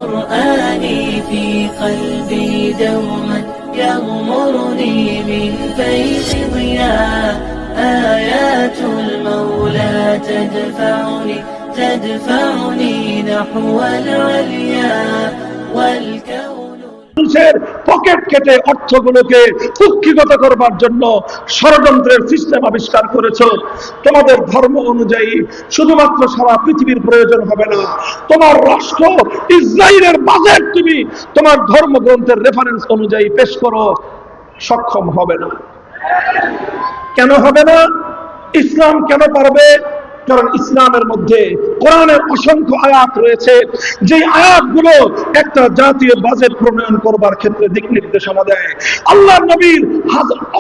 قرآني في قلبي دوما يغمرني من فيض ضياء آيات المولى تدفعني نحو العليا والكون মানুষের পকেট কেটে অর্থগুলোকে কুক্ষিগত করবার জন্য ষড়যন্ত্রের সিস্টেম আবিষ্কার করেছো। তোমাদের ধর্ম অনুযায়ী শুধুমাত্র সারা পৃথিবীর প্রয়োজন হবে না, তোমার রাষ্ট্র ইসরায়েলের বাজেট তুমি তোমার ধর্মগ্রন্থের রেফারেন্স অনুযায়ী পেশ করো, সক্ষম হবে না। কেন হবে না? ইসলাম কেন পারবে? কারণ ইসলামের মধ্যে কোরআনের অসংখ্য আয়াত রয়েছে, যে আয়াতগুলো একটা জাতীয় বাজেট প্রণয়ন করবার ক্ষেত্রে দিক নির্দেশনা দেয়। আল্লাহর নবীর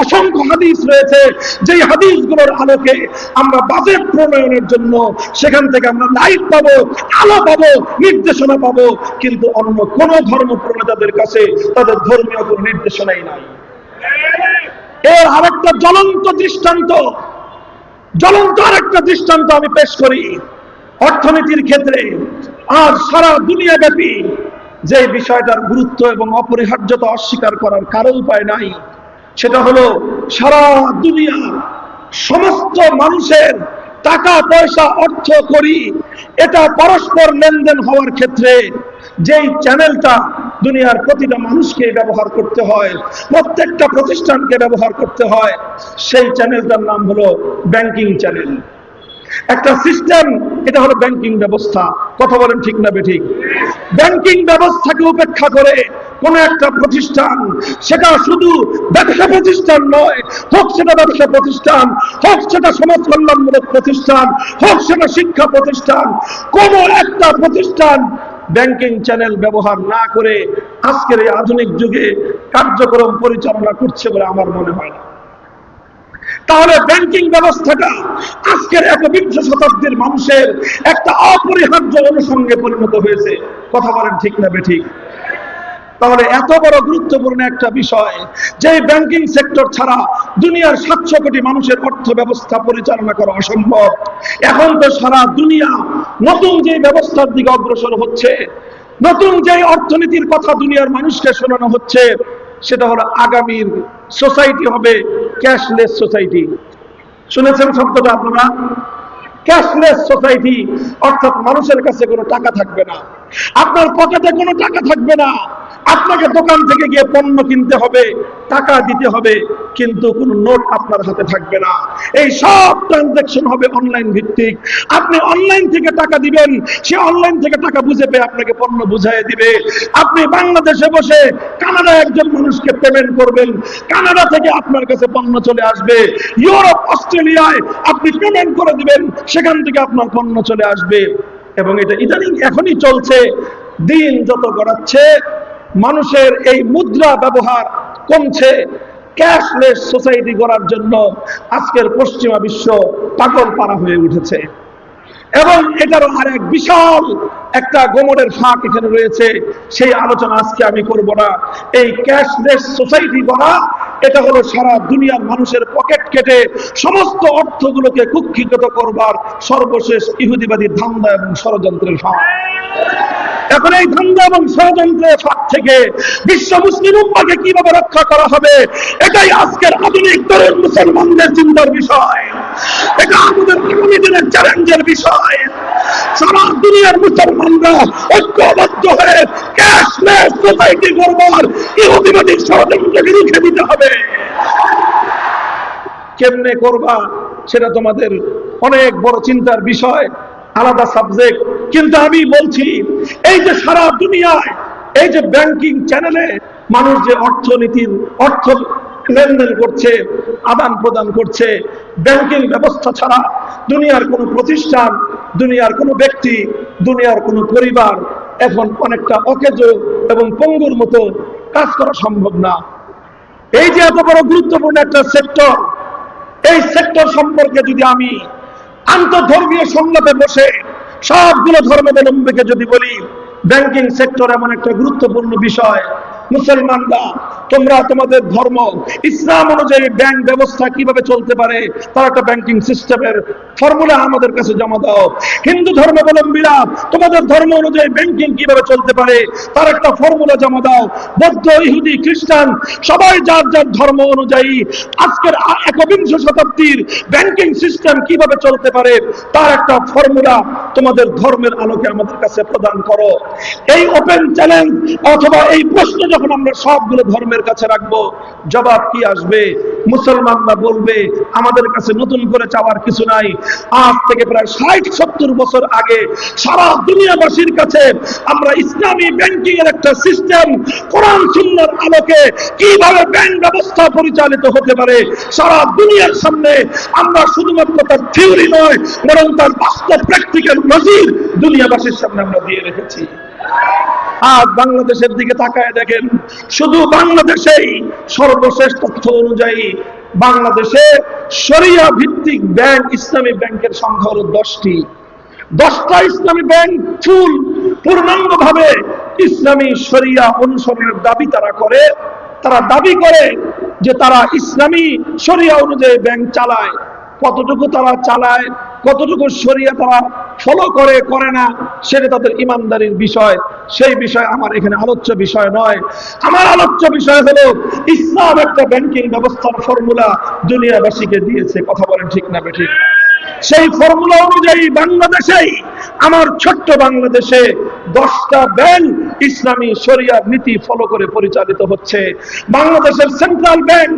অসংখ্য হাদিস রয়েছে, যে হাদিসগুলোর আলোকে আমরা বাজেট প্রণয়নের জন্য সেখান থেকে আমরা লাইট পাবো, আলো পাবো, নির্দেশনা পাবো। কিন্তু অন্য কোন ধর্ম প্রণেতাদের কাছে তাদের ধর্মীয় কোনো নির্দেশনাই নাই। এর আরেকটা জ্বলন্ত দৃষ্টান্ত আমি পেশ করি অর্থনীতির ক্ষেত্রে। আর সারা দুনিয়া ব্যাপী যে বিষয়টার গুরুত্ব এবং অপরিহার্যতা অস্বীকার করার কারো উপায় নাই, সেটা হলো সারা দুনিয়া সমস্ত মানুষের টাকা পয়সা অর্থ করি এটা পরস্পর লেনদেন হওয়ার ক্ষেত্রে যেই চ্যানেলটা দুনিয়ার প্রতিটা মানুষকে ব্যবহার করতে হয়, প্রত্যেকটা প্রতিষ্ঠানকে ব্যবহার করতে হয়, সেই চ্যানেলটার নাম হলো ব্যাংকিং চ্যানেল। একটা সিস্টেম, এটা হলো ব্যাংকিং ব্যবস্থা। কথা বলেন ঠিক না বেঠিক? ব্যাংকিং ব্যবস্থাকে উপেক্ষা করে কোন একটা প্রতিষ্ঠান, সেটা শুধু ব্যবসা প্রতিষ্ঠান নয়, হোক সেটা ব্যবসা প্রতিষ্ঠান, হোক সেটা সমাজ কল্যাণমূলক প্রতিষ্ঠান, হোক সেটা শিক্ষা প্রতিষ্ঠান, কোন একটা প্রতিষ্ঠান ব্যাংকিং চ্যানেল ব্যবহার না করে আজকের এই আধুনিক যুগে কার্যক্রম পরিচালনা করছে বলে আমার মনে হয় না। তাহলে ব্যাংকিং ব্যবস্থাটা আজকের একবিংশ শতাব্দীর মানুষের একটা অপরিহার্য অনুষঙ্গে পরিণত হয়েছে। কথা বলেন ঠিক না বেঠিক? তাহলে এত বড় গুরুত্বপূর্ণ একটা বিষয়, যে ব্যাংকিং সেক্টর ছাড়া দুনিয়ার 700 কোটি মানুষের অর্থ ব্যবস্থা পরিচালনা করা অসম্ভব। এখন তো সারা দুনিয়া নতুন যে ব্যবস্থার দিকে অগ্রসর হচ্ছে, নতুন যে অর্থনীতির কথা দুনিয়ার মানুষকে শোনানো হচ্ছে, সেটা হলো আগামীর সোসাইটি হবে ক্যাশলেস সোসাইটি। শুনেছেন শব্দটা আপনারা? ক্যাশলেস সোসাইটি, অর্থাৎ মানুষের কাছে কোনো টাকা থাকবে না, আপনার পকেটে কোনো টাকা থাকবে না, আপনাকে দোকান থেকে গিয়ে পণ্য কিনতে হবে, টাকা দিতে হবে, কিন্তু কোনো নোট আপনার হাতে থাকবে না। এই সব ট্রানজাকশন হবে অনলাইন ভিত্তিক। আপনি অনলাইন থেকে টাকা দিবেন, সে অনলাইন থেকে টাকা বুঝে পেয়ে আপনাকে পণ্য বুঝাই দিবে। আপনি বাংলাদেশে বসে কানাডায় একজন মানুষকে পেমেন্ট করবেন, কানাডা থেকে আপনার কাছে পণ্য চলে আসবে। ইউরোপ, অস্ট্রেলিয়ায় আপনি পেমেন্ট করে দিবেন, সেখান থেকে আপনার পণ্য চলে আসবে। এবং এটা ইদানিং এখনই চলছে। দিন যত গড়াচ্ছে মানুষের এই মুদ্রা ব্যবহার কমছে। ক্যাশলেস সোসাইটি গড়ার জন্য আজকের পশ্চিমা বিশ্ব পাগল পারা হয়ে উঠেছে। এবং এটারও আর এক বিশাল একটা গোমরের ফাঁক এখানে রয়েছে, সেই আলোচনা আজকে আমি করব না। এই ক্যাশলেস সোসাইটি গড়া, এটা হলো সারা দুনিয়ার মানুষের পকেট কেটে সমস্ত অর্থগুলোকে কুক্ষিগত করবার সর্বশেষ ইহুদিবাদী ধান্দা এবং ষড়যন্ত্রের ফাঁক। এখন এই ধান্দা এবং ষড়যন্ত্রের ফাঁক থেকে বিশ্ব মুসলিম উম্মাহকে কিভাবে রক্ষা করা হবে, এটাই আজকের আধুনিক তরুণ মুসলমানদের চিন্তার বিষয়। এটা আমাদের আগামী দিনের চ্যালেঞ্জের বিষয়। সারা দুনিয়ার মুসলমানরা ঐক্যবদ্ধ হয়ে ক্যাশলেস সোসাইটি গড়বার ইহুদিবাদী ষড়যন্ত্রকে রুখে দিতে হবে। কেমনে করবা সেটা তোমাদের অনেক বড় চিন্তার বিষয়, আলাদা সাবজেক্ট। কিন্তু আমি বলছি, এই যে সারা দুনিয়ায় এই যে ব্যাংকিং চ্যানেলে মানুষ যে অর্থনীতির অর্থ লেনদেন করছে, আদান প্রদান করছে, ব্যাংকিং ব্যবস্থা ছাড়া দুনিয়ার কোনো প্রতিষ্ঠান, দুনিয়ার কোনো ব্যক্তি, দুনিয়ার কোনো পরিবার এখন অনেকটা অকেজ এবং পঙ্গুর মতো কাজ করা সম্ভব না। এই যে এত বড় গুরুত্বপূর্ণ একটা সেক্টর, এই সেক্টর সম্পর্কে যদি আমি আন্তঃধর্মীয় সংলাপে বসে সবগুলো ধর্মাবলম্বীকে যদি বলি, ব্যাংকিং সেক্টর এমন একটা গুরুত্বপূর্ণ বিষয়, মুসলমানরা তোমরা তোমাদের ধর্ম ইসলাম অনুযায়ী ব্যাংক ব্যবস্থা কিভাবে চলতে পারে তার একটা ব্যাংকিং সিস্টেমের ফর্মুলা আমাদের কাছে জমা দাও। হিন্দু ধর্মাবলম্বীরা তোমাদের ধর্ম অনুযায়ী ব্যাংকিং কিভাবে চলতে পারে তার একটা ফর্মুলা জমা দাও। বৌদ্ধ, ইহুদি, খ্রিস্টান সবাই যার যার ধর্ম অনুযায়ী আজকের একবিংশ শতাব্দীর ব্যাংকিং সিস্টেম কিভাবে চলতে পারে তার একটা ফর্মুলা তোমাদের ধর্মের আলোকে আমাদের কাছে প্রদান করো। এই ওপেন চ্যালেঞ্জ অথবা এই প্রশ্ন যখন আমরা সবগুলো ধর্মের কাছে রাখবো, জবাব কি আসবে? মুসলমানরা বলবে আমাদের কাছে নতুন করে চাওয়ার কিছু নাই। আজ থেকে প্রায় 60-70 বছর আগে সারা দুনিয়াবাসীর কাছে আমরা ইসলামী ব্যাংকিং এর একটা সিস্টেম, কোরআন সুন্নাহর আলোকে কিভাবে ব্যাংক ব্যবস্থা পরিচালিত হতে পারে সারা দুনিয়ার সামনে আমরা শুধুমাত্র তার থিওরি নয় বরং তার বাস্তব প্র্যাকটিক্যাল নজির দুনিয়াবাসীর সামনে আমরা দিয়ে রেখেছি। আজ বাংলাদেশের দিকে তাকায় দেখেন, শুধু বাংলাদেশেই সর্বশেষ তথ্য অনুযায়ী বাংলাদেশে শরিয়া ভিত্তিক ব্যাংক, ইসলামী ব্যাংকের সংখ্যা হলো 10টি। 10টা ইসলামী ব্যাংক পূর্ণাঙ্গভাবে ইসলামী শরিয়া অনুসরণের দাবি তারা করে। তারা দাবি করে যে তারা ইসলামী শরিয়া অনুযায়ী ব্যাংক চালায়। কতটুকু তারা চালায়, কতটুকু শরিয়া তারা ফলো করে করে না, সেটা তাদের ইমানদারির বিষয়। সেই বিষয় আমার এখানে আলোচ্য বিষয় নয়। আমার আলোচ্য বিষয় হলো ইসলাম একটা ব্যাংকিং ব্যবস্থার ফর্মুলা দুনিয়াবাসীকে দিয়েছে। কথা বলেন ঠিক না বেঠিক? সেই ফর্মুলা অনুযায়ী বাংলাদেশেই, আমার ছোট্ট বাংলাদেশে 10টা ব্যাংক ইসলামী শরিয়ার নীতি ফলো করে পরিচালিত হচ্ছে। বাংলাদেশের সেন্ট্রাল ব্যাংক,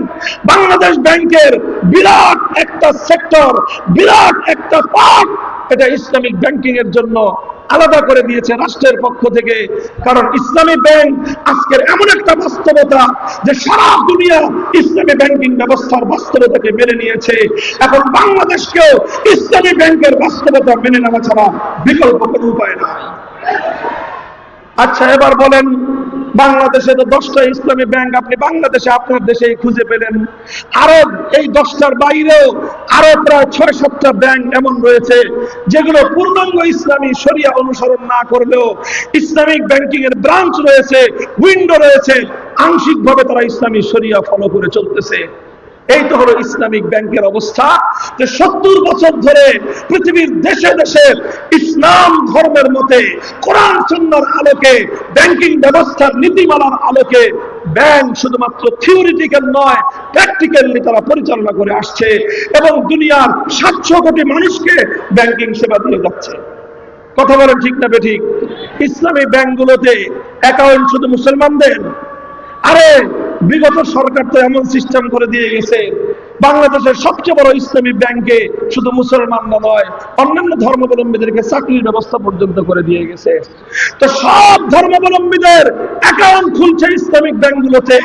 বাংলাদেশ ব্যাংকের বিরাট একটা সেক্টর, বিরাট একটা পার্ট এটা ইসলামিক ব্যাংকিং এর জন্য আলাদা করে দিয়েছে রাষ্ট্রের পক্ষ থেকে। কারণ ইসলামী ব্যাংক আজকের এমন একটা বাস্তবতা যে সারা দুনিয়া ইসলামী ব্যাংকিং ব্যবস্থার বাস্তবতাকে মেনে নিয়েছে। এখন বাংলাদেশকেও ইসলামী ব্যাংকের বাস্তবতা মেনে নেওয়া ছাড়া বিকল্প কোনো উপায় নাই। আচ্ছা, এবার বলেন, বাংলাদেশে তো 10টা ইসলামী ব্যাংক আপনি বাংলাদেশে আপনার দেশেই খুঁজে পেলেন। আরো এই 10টার বাইরেও আরো প্রায় 6-7টা ব্যাংক এমন রয়েছে যেগুলো পূর্ণাঙ্গ ইসলামী শরিয়া অনুসরণ না করলেও ইসলামিক ব্যাংকিং এর ব্রাঞ্চ রয়েছে, উইন্ডো রয়েছে, আংশিকভাবে তারা ইসলামী শরিয়া ফলো করে চলতেছে। এই তো হলো ইসলামিক ব্যাংকের অবস্থা। যে 70 বছর ধরে পৃথিবীর দেশে দেশে ইসলাম ধর্মের মতে কোরআন সুন্নাহর আলোকে ব্যাংকিং ব্যবস্থার নীতিমালার আলোকে ব্যাংক শুধুমাত্র থিওরিটিক্যাল নয়, প্র্যাকটিক্যালি তারা পরিচালনা করে আসছে এবং দুনিয়ার 700 কোটি মানুষকে ব্যাংকিং সেবা দিয়ে যাচ্ছে। কথা বলেন ঠিক না বেঠিক? ইসলামী ব্যাংকগুলোতে অ্যাকাউন্ট শুধু মুসলমানদের? আরে বিগত সরকার তো এমন সিস্টেম করে দিয়ে গেছে, বাংলাদেশের সবচেয়ে বড় ইসলামী ব্যাংকে শুধু মুসলমানরা নয়, অন্যান্য ধর্মাবলম্বীদেরকে চাকরির ব্যবস্থা পর্যন্ত করে দিয়ে গেছে। তো সব ধর্মাবলম্বীদের অ্যাকাউন্ট খুলছে ইসলামিক ব্যাংকগুলোতে।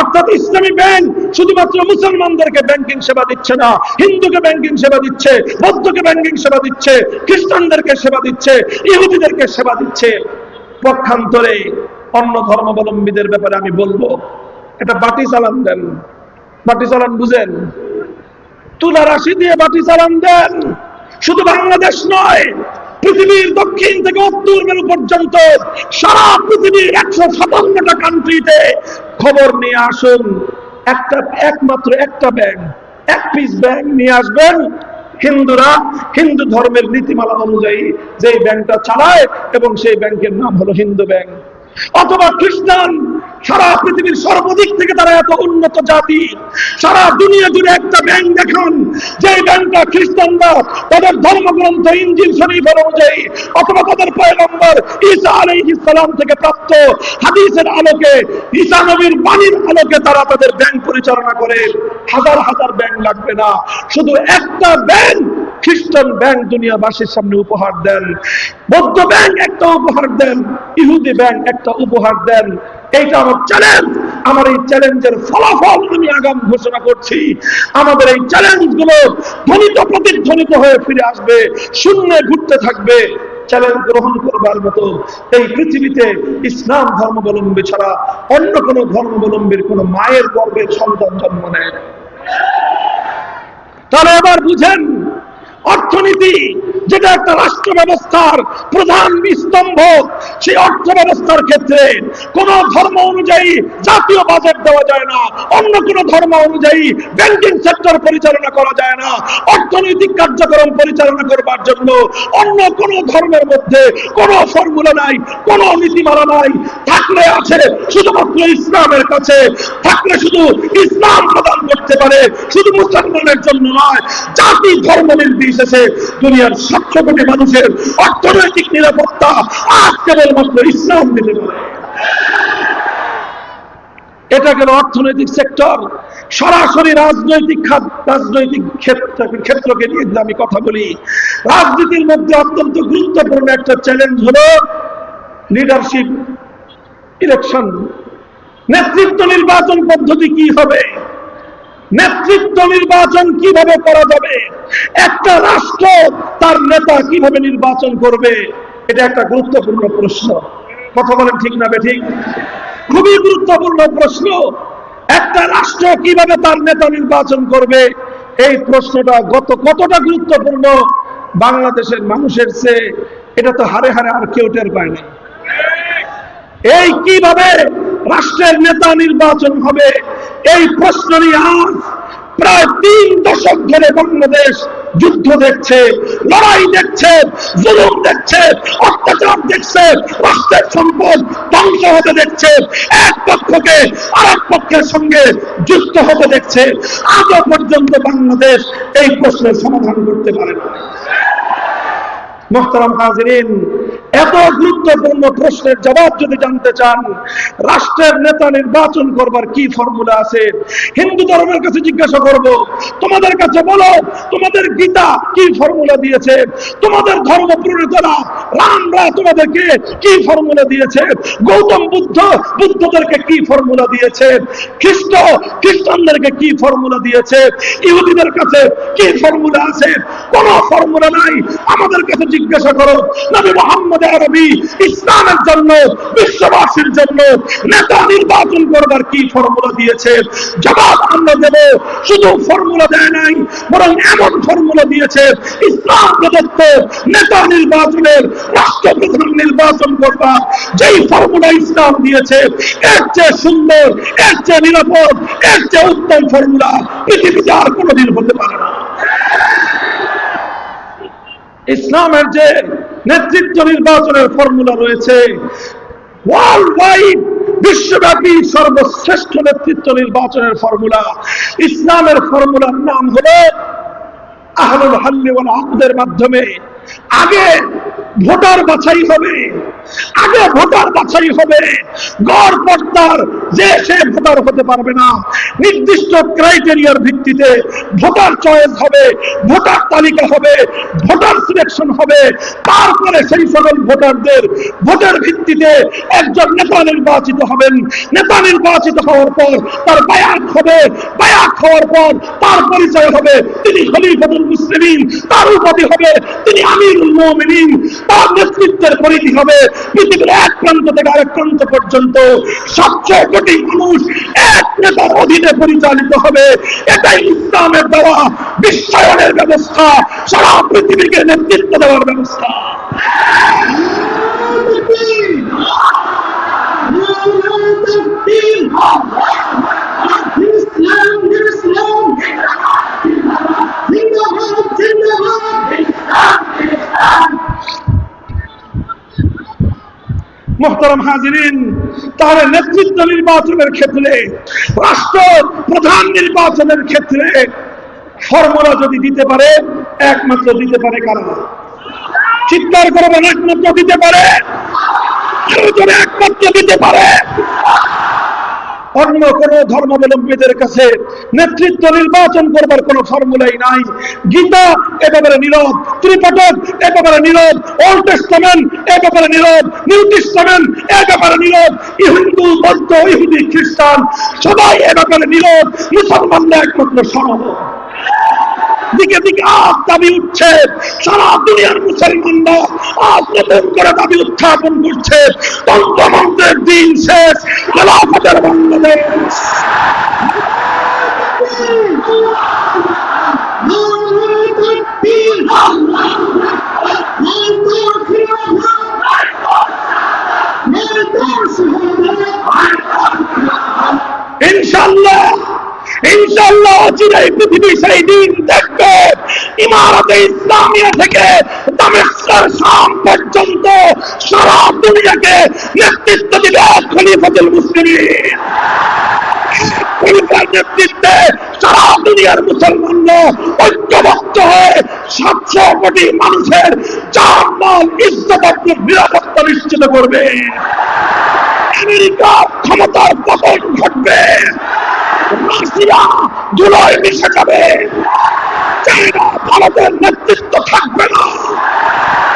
অর্থাৎ ইসলামী ব্যাংক শুধুমাত্র মুসলমানদেরকে ব্যাংকিং সেবা দিচ্ছে না, হিন্দুকে ব্যাংকিং সেবা দিচ্ছে, বৌদ্ধকে ব্যাংকিং সেবা দিচ্ছে, খ্রিস্টানদেরকে সেবা দিচ্ছে, ইহুদিদেরকে সেবা দিচ্ছে। পক্ষান্তরে অন্য ধর্মাবলম্বীদের ব্যাপারে আমি বলবো, এটা বাটি চালান দেন। বাটি চালান বুঝেন? তুলা রাশি দিয়ে বাটি চালান দেন। শুধু বাংলাদেশ নয়, পৃথিবীর দক্ষিণ থেকে উত্তর মেরু পর্যন্ত সারা পৃথিবীর 157টা কান্ট্রিতে খবর নিয়ে আসুন। একমাত্র একটা ব্যাংক, এক পিস ব্যাংক নিয়ে আসবেন, হিন্দুরা হিন্দু ধর্মের নীতিমালা অনুযায়ী যে ব্যাংকটা চালায় এবং সেই ব্যাংকের নাম হলো হিন্দু ব্যাংক। অথবা খ্রিস্টান, সারা পৃথিবীর সর্বদিক থেকে তারা এত উন্নত জাতি, সারা দুনিয়া জুড়ে একটা ব্যাংক দেখান যে ব্যাংকটা খ্রিস্টানরা তাদের ধর্মগ্রন্থ ইনজিল শরীফ অনুযায়ী অথবা তাদের পয়গম্বর ঈসা আলাইহিস সালাম থেকে প্রাপ্ত হাদিসের আলোকে, ঈসা নবীর বাণীর আলোকে তারা তাদের ব্যাংক পরিচালনা করে। হাজার হাজার ব্যাংক লাগবে না, শুধু একটা ব্যাংক খ্রিস্টান ব্যাংক দুনিয়াবাসীর সামনে উপহার দেন, বৌদ্ধ ব্যাংক একটা উপহার দেন, ইহুদি ব্যাংক একটা উপহার দেন। এইটা আমার চ্যালেঞ্জ। আমার এই চ্যালেঞ্জের ফলাফল আমি আগাম ঘোষণা করছি। আমাদের এই চ্যালেঞ্জ গুলো ধ্বনিত প্রতিধ্বনিত হয়ে ফিরে আসবে, শূন্যে ঘুরতে থাকবে। চ্যালেঞ্জ গ্রহণ করবার মতো এই পৃথিবীতে ইসলাম ধর্মাবলম্বী ছাড়া অন্য কোন ধর্মাবলম্বীর কোন মায়ের গর্ভের সন্তান জন্ম নেয়। তাহলে এবার বুঝেন, অর্থনীতি যেটা একটা রাষ্ট্র ব্যবস্থার প্রধান স্তম্ভ, সেই অর্থ ব্যবস্থার ক্ষেত্রে কোন ধর্ম অনুযায়ী জাতীয় বাজেট দেওয়া যায় না, অন্য কোন ধর্ম অনুযায়ী ব্যাংকিং সেক্টর পরিচালনা করা যায় না। অর্থনৈতিক কার্যক্রম পরিচালনা করবার জন্য অন্য কোন ধর্মের মধ্যে কোন ফর্মুলা নাই, কোন নীতিমালা নাই। থাকলে আছে শুধুমাত্র ইসলামের কাছে, থাকলে শুধু ইসলাম প্রদান করতে পারে, শুধু মুসলমানের জন্য নয়, জাতি ধর্ম নির্বিশেষে দুনিয়ার 700 কোটি মানুষের অর্থনৈতিক নিরাপত্তা আজ কেবলমাত্র ইসলাম দিতে পারে। এটা গেল অর্থনৈতিক সেক্টর। সরাসরি রাজনৈতিক ক্ষেত্রকে নিয়ে আমি কথা বলি। রাজনীতির মধ্যে অত্যন্ত গুরুত্বপূর্ণ একটা চ্যালেঞ্জ হলো লিডারশিপ ইলেকশন। নেতৃত্ব নির্বাচন পদ্ধতি কি হবে, নেতৃত্ব নির্বাচন কিভাবে করা যাবে, একটা রাষ্ট্র তার নেতা কিভাবে নির্বাচন করবে, এটা একটা গুরুত্বপূর্ণ প্রশ্ন। কথা বলেন ঠিক না বেঠিক? খুবই গুরুত্বপূর্ণ প্রশ্ন। একটা রাষ্ট্র কিভাবে তার নেতা নির্বাচন করবে, এই প্রশ্নটা কতটা গুরুত্বপূর্ণ বাংলাদেশের মানুষের চেয়ে এটা তো হারে হারে আর কেউ টের পায় না। এই কিভাবে রাষ্ট্রের নেতা নির্বাচন হবে, এই প্রশ্ন নিয়ে আজ প্রায় 3 দশক ধরে বাংলাদেশ যুদ্ধ দেখছে, লড়াই দেখছে, জুলুম দেখছে, অত্যাচার দেখছে, রাষ্ট্রের সম্পদ ধ্বংস হতে দেখছে, এক পক্ষকে আরেক পক্ষের সঙ্গে যুদ্ধ হতে দেখছে। আজও পর্যন্ত বাংলাদেশ এই প্রশ্নের সমাধান করতে পারে না। মোহতারাম হাজিরিন, এত গুরুত্বপূর্ণ প্রশ্নের জবাব যদি জানতে চান, রাষ্ট্রের নেতা নির্বাচন করবার কি ফর্মুলা আছে? হিন্দু ধর্মের কাছে জিজ্ঞাসা করব, তোমাদের কাছে বলো তোমাদের গীতা কি ফর্মুলা দিয়েছে, তোমাদের ধর্ম প্রণেতারা রামরা তোমাদেরকে কি ফর্মুলা দিয়েছে, গৌতম বুদ্ধদেরকে কি ফর্মুলা দিয়েছে, খ্রিস্টানদেরকে কি ফর্মুলা দিয়েছে, ইহুদিদের কাছে কি ফর্মুলা আছে? কোন ফর্মুলা নাই। আমাদের কাছে জিজ্ঞাসা করো নবী মুহাম্মদ আরবি ইসলামের জন্য, বিশ্ববাসীর জন্য নেতা নির্বাচন করবার কি ফর্মুলা দিয়েছে? জবাব আমরা দেব। শুধু ফর্মুলা দেয় নাই, বরং এমন ফর্মুলা দিয়েছে ইসলাম প্রদত্ত নেতা নির্বাচনের, রাষ্ট্রপ্রধান নির্বাচন করবা যেই ফর্মুলা ইসলাম দিয়েছে, এর চেয়ে সুন্দর, এর চেয়ে নিরাপদ, এর চেয়ে উত্তম ফর্মুলা পৃথিবীতে আর কোনোদিন হতে পারে না। ইসলামের যে নেতৃত্ব নির্বাচনের ফর্মুলা রয়েছে, ওয়ার্ল্ড ওয়াইড বিশ্বব্যাপী সর্বশ্রেষ্ঠ নেতৃত্ব নির্বাচনের ফর্মুলা, ইসলামের ফর্মুলার নাম হলো আহলুল হাল্লি ওয়াল আকদের মাধ্যমে আগে ভোটার বাছাই হবে, আগে ভোটার বাছাই হবে। গড় পর্দার যে সে ভোটার হতে পারবে না, নির্দিষ্ট ক্রাইটেরিয়ার ভিত্তিতে ভোটার চয়েস হবে, ভোটার তালিকা হবে, ভোটার সিলেকশন হবে। তারপরে সেই সকল ভোটারদের ভোটের ভিত্তিতে একজন নেতা নির্বাচিত হবেন। নেতা নির্বাচিত হওয়ার পর তার বায়াত হবে, বায়াত হওয়ার পর তার পরিচয় হবে তিনি খলিফাতুল মুসলিমিন, তার উপাধি হবে তিনি আমিরুল মুমিনিন, তার নেতৃত্বের পরিধি হবে পৃথিবীর এক প্রান্ত থেকে আরেক প্রান্ত পর্যন্ত 700 কোটি মানুষ এক নেতার অধীনে পরিচালিত হবে। এটাই ইসলামের দেওয়া বিশ্বায়নের ব্যবস্থা, সারা পৃথিবীকে নেতৃত্ব দেওয়ার ব্যবস্থা। মোহতারাম হাজিরিন, তাহলে নেতৃত্ব নির্বাচনের ক্ষেত্রে, রাষ্ট্র প্রধান নির্বাচনের ক্ষেত্রে ফর্মুলা যদি দিতে পারে, একমাত্র দিতে পারে কারা? চিৎকার করবেন, একমাত্র দিতে পারে, একমাত্র দিতে পারে। অন্য কোন ধর্মাবলম্বীদের কাছে নেতৃত্ব নির্বাচন করবার কোন ফর্মুলাই নাই। গীতা এ ব্যাপারে নীরব, ত্রিপিটক এ ব্যাপারে নীরব, ওল্ড টেস্টামেন্ট এ ব্যাপারে নীরব, নিউ টেস্টামেন্ট এ ব্যাপারে নীরব, হিন্দু, বৌদ্ধ, ইহুদি, খ্রিস্টান সবাই এ ব্যাপারে নীরব। মুসলমানরা একমাত্র সরব। দিকে দিকে আজ দাবি উঠছে, সারা দুনিয়ার মুসলমানরা আজ নতুন করে দাবি উত্থাপন করছে, তন্ত্রমন্ত্রের দিন শেষ, খেলাফতের বাংলাদেশ। ইনশাআল্লাহ ইনশাআল্লাহ চিরাই পৃথিবী সেই দিন দেখবে ইমারতে ইসলামিয়া থেকে দামেস্কের শাম পর্যন্ত সারা দুনিয়াকে নেতৃত্ব দিবে খলিফাতুল মুসলিমিন। খলিফার নেতৃত্বে সারা দুনিয়ার মুসলমানরা ঐক্যবদ্ধ হয়ে 700 কোটি মানুষের জান মাল ইজ্জত ও নিরাপত্তা নিশ্চিত করবে। আমেরিকার ক্ষমতার পতন ঘটবে, রাশিয়া ধুলোয় মিশে যাবে, চায়না ভারতের নেতৃত্ব থাকবে না,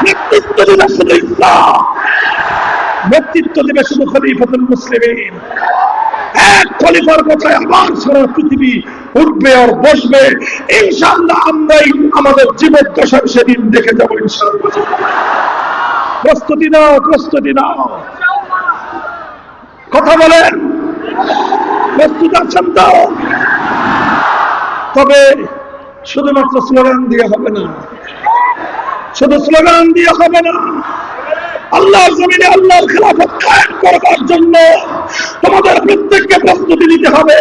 নেতৃত্ব দেবে শুধু ইসলাম, নেতৃত্ব দেবে শুধু খলিফাতুল মুসলিমিন। এক খলিফার কথায় আবার সারা পৃথিবী উঠবে আর বসবে। ইনশাআল্লাহ আমরাই আমাদের জীবদ্দশায় সেদিন দেখে যাবো ইনশাআল্লাহ। প্রস্তুতি নাও, প্রস্তুতি নাও, কথা বলেন, প্রস্তুত আছেন তো? তবে শুধুমাত্র স্লোগান দিয়ে হবে না, শুধু স্লোগান দিয়ে হবে না। আল্লাহর জমিনে আল্লাহর খেলাফত কায়েম করবার জন্য তোমাদের প্রত্যেককে প্রস্তুতি নিতে হবে,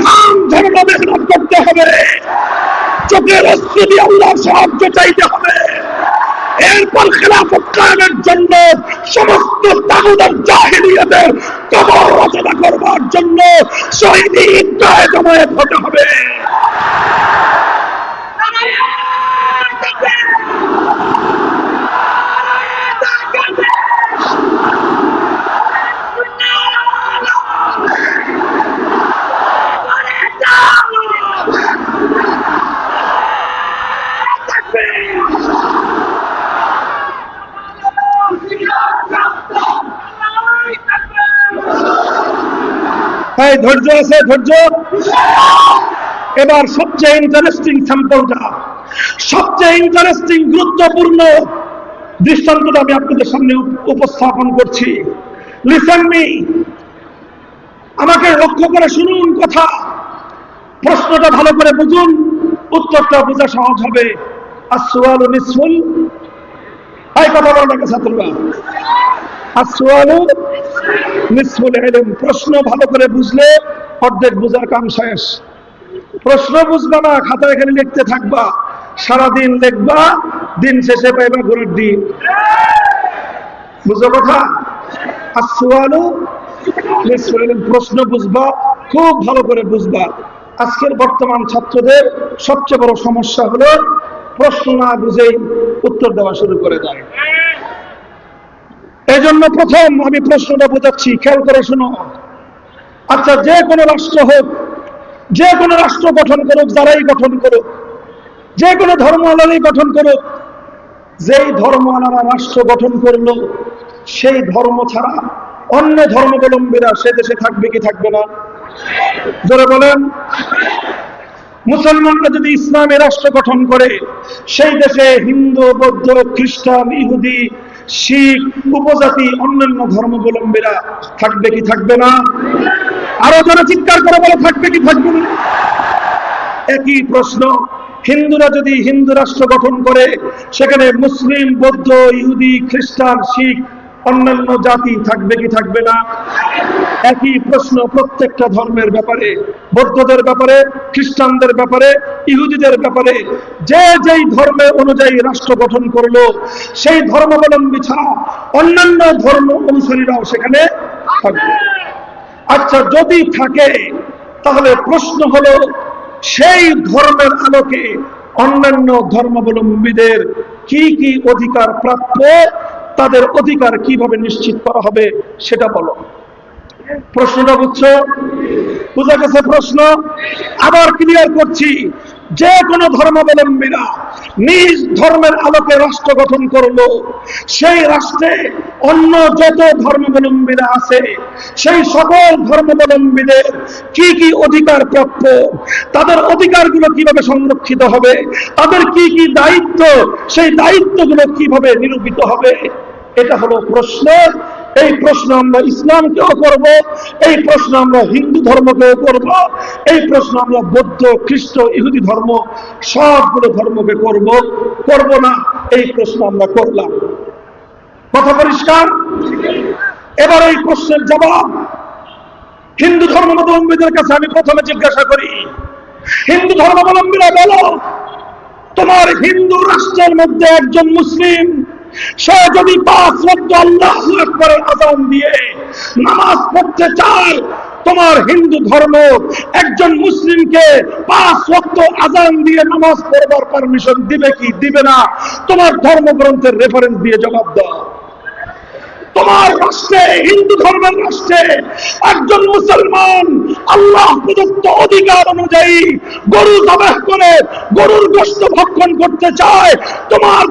ঘাম ঝরানো মেহনত করতে হবে, চোখের অশ্রু দিয়ে আল্লাহর সাহায্য চাইতে হবে। এরপর খেলাফত কায়েমের জন্য সমস্ত তাগুত আর জাহেলিয়াতের কবর রচনা করবার জন্য শহীদি ঈদগাহে জমায়েত হতে হবে। ধৈর্য আছে, ধৈর্য। এবার সবচেয়ে ইন্টারেস্টিং স্যাম্পলটা, সবচেয়ে ইন্টারেস্টিং গুরুত্বপূর্ণ দৃষ্টান্তটা আমি আপনাদের সামনে উপস্থাপন করছি। লিসেন মি, আমাকে লক্ষ্য করে শুনুন কথা, প্রশ্নটা ভালো করে বুঝুন, উত্তরটা বোঝা সহজ হবে। আসওয়ালু নিসফুল, এই কথা বলো না ছাত্ররা, আসওয়ালু নিসফুল ইলম। প্রশ্ন ভালো করে বুঝলে অর্ধেক বুঝার কাম শেষ। প্রশ্ন বুঝবা না, খাতায় এখানে লিখতে থাকবা, সারাদিন লিখবা, দিন শেষে পাইবা ঘুরের দিন। বুঝো কথা? আসওয়ালু নিসফুল ইলম, প্রশ্ন বুঝবা, খুব ভালো করে বুঝবা। আজকের বর্তমান ছাত্রদের সবচেয়ে বড় সমস্যা হলো প্রশ্ন না বুঝেই উত্তর দেওয়া শুরু করে দেয়। এই জন্য প্রথম আমি প্রশ্নটা বোঝাচ্ছি, খেয়াল করে শোনো। আচ্ছা, যে কোনো রাষ্ট্র হোক, যে কোনো রাষ্ট্র গঠন করুক, যারাই গঠন করুক, যে কোনো ধর্মাবলম্বী গঠন করুক, যেই ধর্মাবলম্বীরা রাষ্ট্র গঠন করলো, সেই ধর্ম ছাড়া অন্য ধর্মাবলম্বীরা সে দেশে থাকবে কি থাকবে না? জোরে বলেন। মুসলমানরা যদি ইসলামী রাষ্ট্র গঠন করে, সেই দেশে হিন্দু, বৌদ্ধ, খ্রিস্টান, ইহুদি, শিখ, উপজাতি, অন্যান্য ধর্মাবলম্বীরা থাকবে কি থাকবে না? আরো যারা চিৎকার করে বলে থাকবে কি থাকবে না? একই প্রশ্ন, হিন্দুরা যদি হিন্দু রাষ্ট্র গঠন করে, সেখানে মুসলিম, বৌদ্ধ, ইহুদি, খ্রিস্টান, শিখ, অন্যান্য জাতি থাকবে কি থাকবে না? একই প্রশ্ন প্রত্যেকটা ধর্মের ব্যাপারে, বৌদ্ধদের ব্যাপারে, খ্রিস্টানদের ব্যাপারে, ইহুদিদের ব্যাপারে। যে যেই ধর্মের অনুযায়ী রাষ্ট্র গঠন করলো, সেই ধর্মাবলম্বী ছাড়া অন্যান্য ধর্ম অনুসারীরাও সেখানে থাকবে। আচ্ছা, যদি থাকে, তাহলে প্রশ্ন হলো, সেই ধর্মের আলোকে অন্যান্য ধর্মাবলম্বীদের কি কি অধিকার প্রাপ্য, তাদের অধিকার কিভাবে নিশ্চিত করা হবে সেটা বলো। প্রশ্নটা বুঝছো? বুঝা গেছে প্রশ্ন? আবার ক্লিয়ার করছি, যে কোনো ধর্মাবলম্বীরা নিজ ধর্মের আলোকে রাষ্ট্র গঠন করলো, সেই রাষ্ট্রে অন্য যত ধর্মাবলম্বীরা আছে, সেই সকল ধর্মাবলম্বীদের কি কি অধিকার প্রাপ্য, তাদের অধিকারগুলো কিভাবে সংরক্ষিত হবে, তাদের কি কি দায়িত্ব, সেই দায়িত্বগুলো কিভাবে নিরূপিত হবে, এটা হলো প্রশ্ন। এই প্রশ্ন আমরা ইসলামকেও করব, এই প্রশ্ন আমরা হিন্দু ধর্মকেও করব, এই প্রশ্ন আমরা বৌদ্ধ, খ্রিস্ট, ইহুদি ধর্ম সবগুলো ধর্মকে করব না, এই প্রশ্ন আমরা করলাম। কথা পরিষ্কার? এবার এই প্রশ্নের জবাব হিন্দু ধর্মাবলম্বীদের কাছে আমি প্রথমে জিজ্ঞাসা করি, হিন্দু ধর্মাবলম্বীরা বলো, তোমার হিন্দু রাষ্ট্রের মধ্যে একজন মুসলিম সে যদি 5 ওয়াক্ত আল্লাহু আকবারের আযান দিয়ে নামাজ পড়তে চায়, তোমার হিন্দু ধর্ম একজন মুসলিমকে 5 ওয়াক্ত আযান দিয়ে নামাজ পড়বার পারমিশন দিবে কি দিবে না? তোমার ধর্মগ্রন্থের রেফারেন্স দিয়ে জবাব দাও। তোমার রাষ্ট্রে, হিন্দু ধর্মের রাষ্ট্রে একজন মুসলমান আল্লাহ প্রদত্ত অধিকার অনুযায়ী গরু জবাহ করে গরুর গোশত ভক্ষণ করতে চায়, তোমার